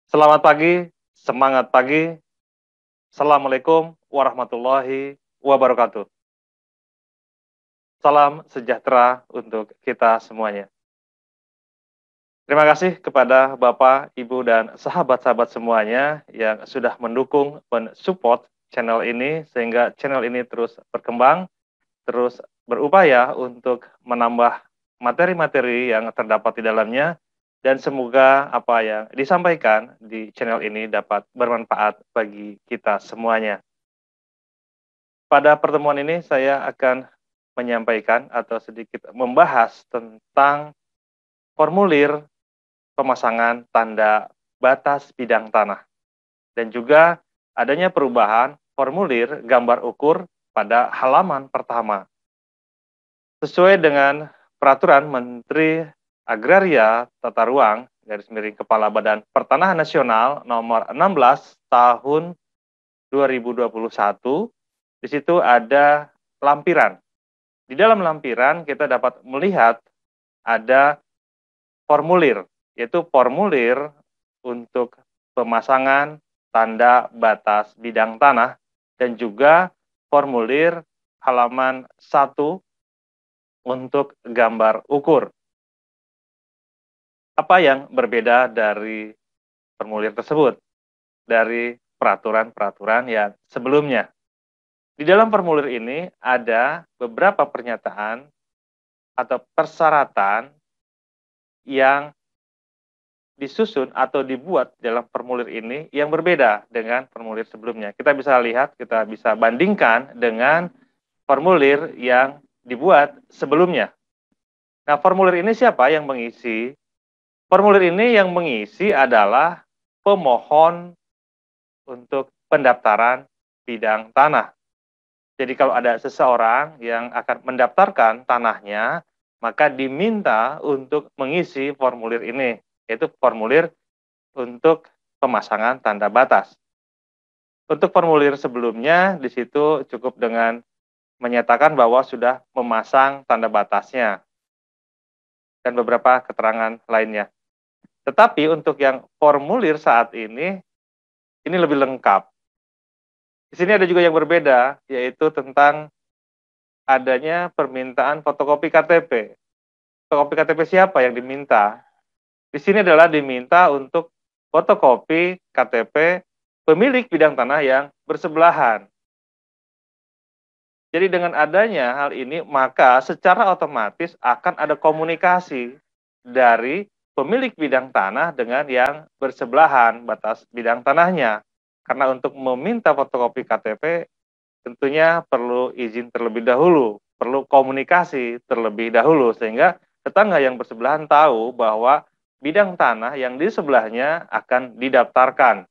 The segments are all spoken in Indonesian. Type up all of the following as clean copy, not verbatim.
Selamat pagi, semangat pagi. Assalamualaikum warahmatullahi wabarakatuh. Salam sejahtera untuk kita semuanya. Terima kasih kepada Bapak, Ibu, dan sahabat-sahabat semuanya yang sudah mendukung, mensupport channel ini, sehingga channel ini terus berkembang, terus berupaya untuk menambah materi-materi yang terdapat di dalamnya, dan semoga apa yang disampaikan di channel ini dapat bermanfaat bagi kita semuanya. Pada pertemuan ini saya akan menyampaikan atau sedikit membahas tentang formulir pemasangan tanda batas bidang tanah dan juga adanya perubahan formulir gambar ukur pada halaman pertama. Sesuai dengan peraturan Menteri Agraria Tata Ruang garis miring Kepala Badan Pertanahan Nasional nomor 16 tahun 2021, di situ ada lampiran. Di dalam lampiran kita dapat melihat ada formulir, yaitu formulir untuk pemasangan tanda batas bidang tanah dan juga formulir halaman 1 untuk gambar ukur. Apa yang berbeda dari formulir tersebut, dari peraturan-peraturan yang sebelumnya? Di dalam formulir ini ada beberapa pernyataan atau persyaratan yang disusun atau dibuat dalam formulir ini yang berbeda dengan formulir sebelumnya. Kita bisa lihat, kita bisa bandingkan dengan formulir yang dibuat sebelumnya. Nah, formulir ini siapa yang mengisi? Formulir ini yang mengisi adalah pemohon untuk pendaftaran bidang tanah. Jadi kalau ada seseorang yang akan mendaftarkan tanahnya, maka diminta untuk mengisi formulir ini, yaitu formulir untuk pemasangan tanda batas. Untuk formulir sebelumnya, di situ cukup dengan menyatakan bahwa sudah memasang tanda batasnya dan beberapa keterangan lainnya. Tetapi untuk yang formulir saat ini lebih lengkap. Di sini ada juga yang berbeda, yaitu tentang adanya permintaan fotokopi KTP. Fotokopi KTP siapa yang diminta? Di sini adalah diminta untuk fotokopi KTP pemilik bidang tanah yang bersebelahan. Jadi dengan adanya hal ini, maka secara otomatis akan ada komunikasi dari pemilik bidang tanah dengan yang bersebelahan batas bidang tanahnya. Karena untuk meminta fotokopi KTP tentunya perlu izin terlebih dahulu, perlu komunikasi terlebih dahulu, sehingga tetangga yang bersebelahan tahu bahwa bidang tanah yang di sebelahnya akan didaftarkan.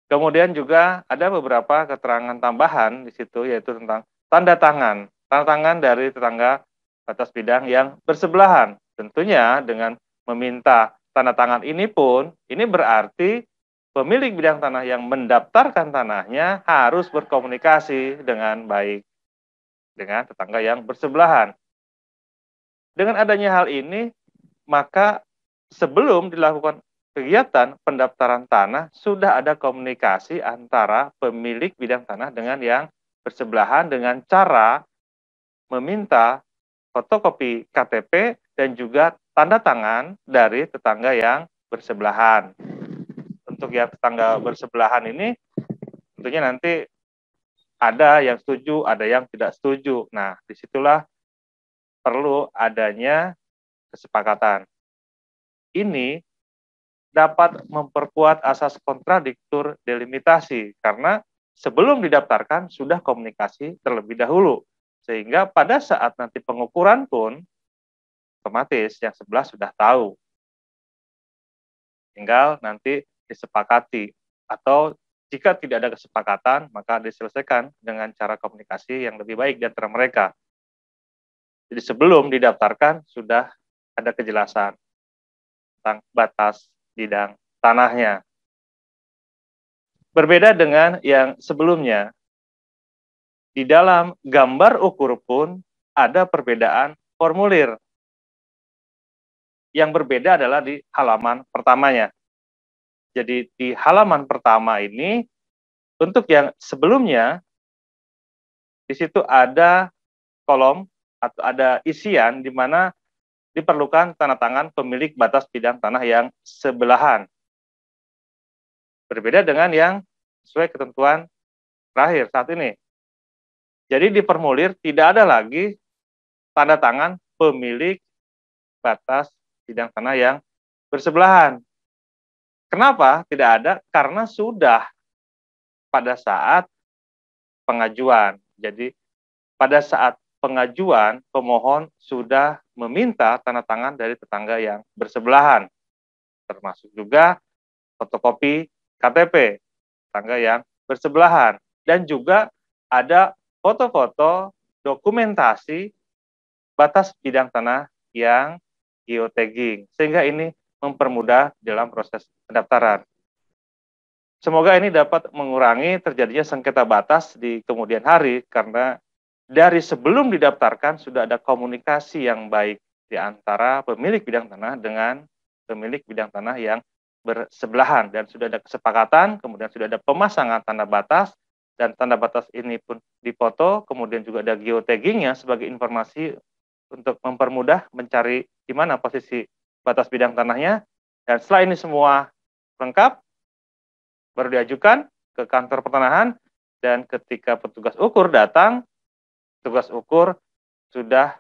Kemudian juga ada beberapa keterangan tambahan di situ, yaitu tentang tanda tangan. Tanda tangan dari tetangga batas bidang yang bersebelahan. Tentunya dengan meminta tanda tangan ini pun, ini berarti pemilik bidang tanah yang mendaftarkan tanahnya harus berkomunikasi dengan baik dengan tetangga yang bersebelahan. Dengan adanya hal ini, maka sebelum dilakukan kegiatan pendaftaran tanah, sudah ada komunikasi antara pemilik bidang tanah dengan yang bersebelahan dengan cara meminta fotokopi KTP dan juga tanda tangan dari tetangga yang bersebelahan. Untuk yang tetangga bersebelahan ini tentunya nanti ada yang setuju, ada yang tidak setuju. Nah, disitulah perlu adanya kesepakatan. Ini dapat memperkuat asas kontradiktur delimitasi karena sebelum didaftarkan sudah komunikasi terlebih dahulu, sehingga pada saat nanti pengukuran pun otomatis yang sebelah sudah tahu, tinggal nanti disepakati, atau jika tidak ada kesepakatan maka diselesaikan dengan cara komunikasi yang lebih baik di antara mereka. Jadi sebelum didaftarkan sudah ada kejelasan tentang batas bidang tanahnya. Berbeda dengan yang sebelumnya, di dalam gambar ukur pun ada perbedaan formulir. Yang berbeda adalah di halaman pertamanya. Jadi di halaman pertama ini, untuk yang sebelumnya, di situ ada kolom atau ada isian di mana diperlukan tanda tangan pemilik batas bidang tanah yang sebelahan. Berbeda dengan yang sesuai ketentuan terakhir saat ini. Jadi di formulir tidak ada lagi tanda tangan pemilik batas bidang tanah yang bersebelahan. Kenapa tidak ada? Karena sudah pada saat pengajuan. Jadi pada saat pengajuan, pemohon sudah meminta tanda tangan dari tetangga yang bersebelahan, termasuk juga fotokopi KTP tetangga yang bersebelahan, dan juga ada foto-foto dokumentasi batas bidang tanah yang geotagging, sehingga ini mempermudah dalam proses pendaftaran. Semoga ini dapat mengurangi terjadinya sengketa batas di kemudian hari, karena dari sebelum didaftarkan sudah ada komunikasi yang baik di antara pemilik bidang tanah dengan pemilik bidang tanah yang bersebelahan, dan sudah ada kesepakatan, kemudian sudah ada pemasangan tanda batas, dan tanda batas ini pun dipoto, kemudian juga ada geotaggingnya sebagai informasi untuk mempermudah mencari di mana posisi batas bidang tanahnya. Dan setelah ini semua lengkap, baru diajukan ke kantor pertanahan, dan ketika petugas ukur datang, petugas ukur sudah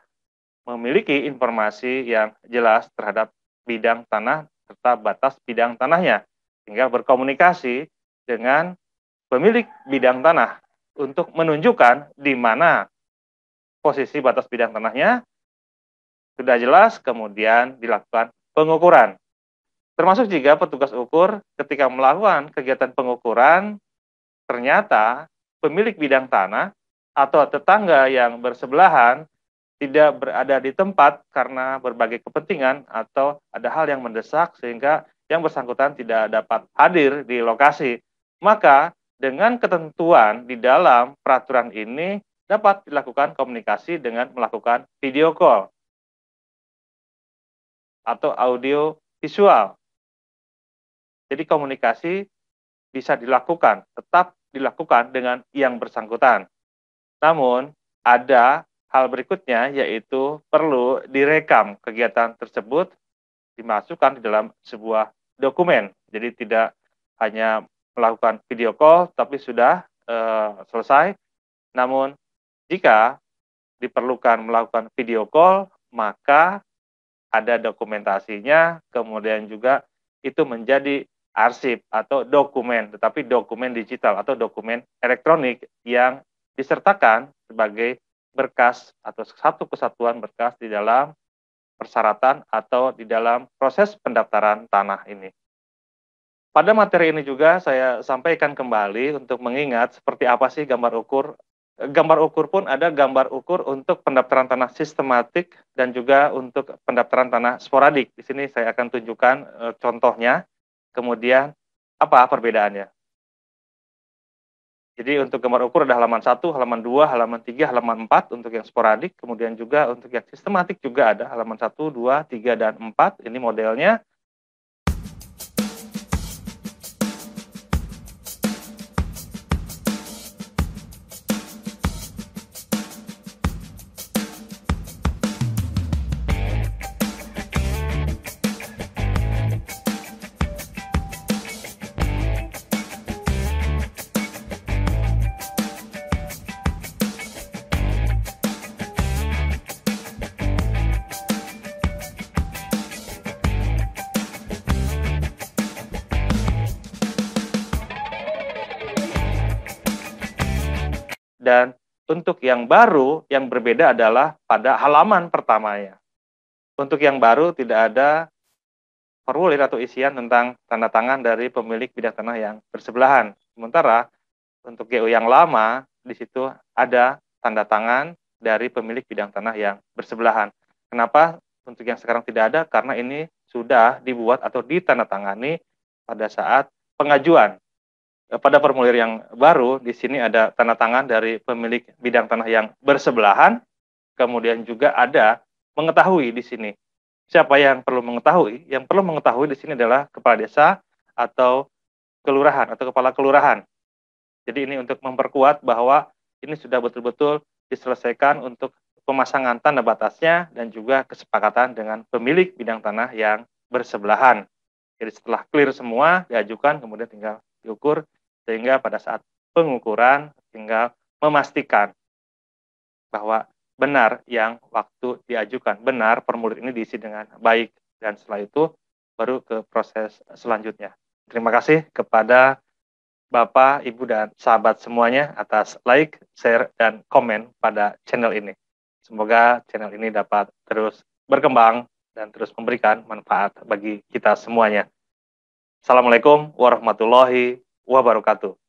memiliki informasi yang jelas terhadap bidang tanah serta batas bidang tanahnya, sehingga berkomunikasi dengan pemilik bidang tanah untuk menunjukkan di mana posisi batas bidang tanahnya, sudah jelas, kemudian dilakukan pengukuran. Termasuk jika petugas ukur ketika melakukan kegiatan pengukuran, ternyata pemilik bidang tanah atau tetangga yang bersebelahan tidak berada di tempat karena berbagai kepentingan atau ada hal yang mendesak sehingga yang bersangkutan tidak dapat hadir di lokasi. Maka dengan ketentuan di dalam peraturan ini dapat dilakukan komunikasi dengan melakukan video call atau audio visual. Jadi komunikasi bisa dilakukan, tetap dilakukan dengan yang bersangkutan. Namun, ada hal berikutnya, yaitu perlu direkam kegiatan tersebut, dimasukkan di dalam sebuah dokumen. Jadi tidak hanya melakukan video call, tapi sudah selesai. Namun, jika diperlukan melakukan video call, maka ada dokumentasinya, kemudian juga itu menjadi arsip atau dokumen, tetapi dokumen digital atau dokumen elektronik yang disertakan sebagai berkas atau satu kesatuan berkas di dalam persyaratan atau di dalam proses pendaftaran tanah ini. Pada materi ini juga saya sampaikan kembali untuk mengingat seperti apa sih gambar ukur. Gambar ukur pun ada gambar ukur untuk pendaftaran tanah sistematik dan juga untuk pendaftaran tanah sporadik. Di sini saya akan tunjukkan contohnya. Kemudian apa perbedaannya? Jadi untuk gambar ukur ada halaman 1, halaman 2, halaman 3, halaman 4 untuk yang sporadik. Kemudian juga untuk yang sistematik juga ada halaman 1, 2, 3, dan 4. Ini modelnya. Dan untuk yang baru, yang berbeda adalah pada halaman pertamanya. Untuk yang baru tidak ada formulir atau isian tentang tanda tangan dari pemilik bidang tanah yang bersebelahan. Sementara untuk GO yang lama, di situ ada tanda tangan dari pemilik bidang tanah yang bersebelahan. Kenapa untuk yang sekarang tidak ada? Karena ini sudah dibuat atau ditandatangani pada saat pengajuan. Pada formulir yang baru, di sini ada tanda tangan dari pemilik bidang tanah yang bersebelahan, kemudian juga ada mengetahui di sini. Siapa yang perlu mengetahui? Yang perlu mengetahui di sini adalah kepala desa atau kelurahan atau kepala kelurahan. Jadi ini untuk memperkuat bahwa ini sudah betul-betul diselesaikan untuk pemasangan tanda batasnya dan juga kesepakatan dengan pemilik bidang tanah yang bersebelahan. Jadi setelah clear semua diajukan, kemudian tinggal diukur, sehingga pada saat pengukuran tinggal memastikan bahwa benar yang waktu diajukan, benar formulir ini diisi dengan baik, dan setelah itu baru ke proses selanjutnya. Terima kasih kepada Bapak, Ibu, dan sahabat semuanya atas like, share, dan komen pada channel ini. Semoga channel ini dapat terus berkembang dan terus memberikan manfaat bagi kita semuanya. Assalamualaikum warahmatullahi wabarakatuh.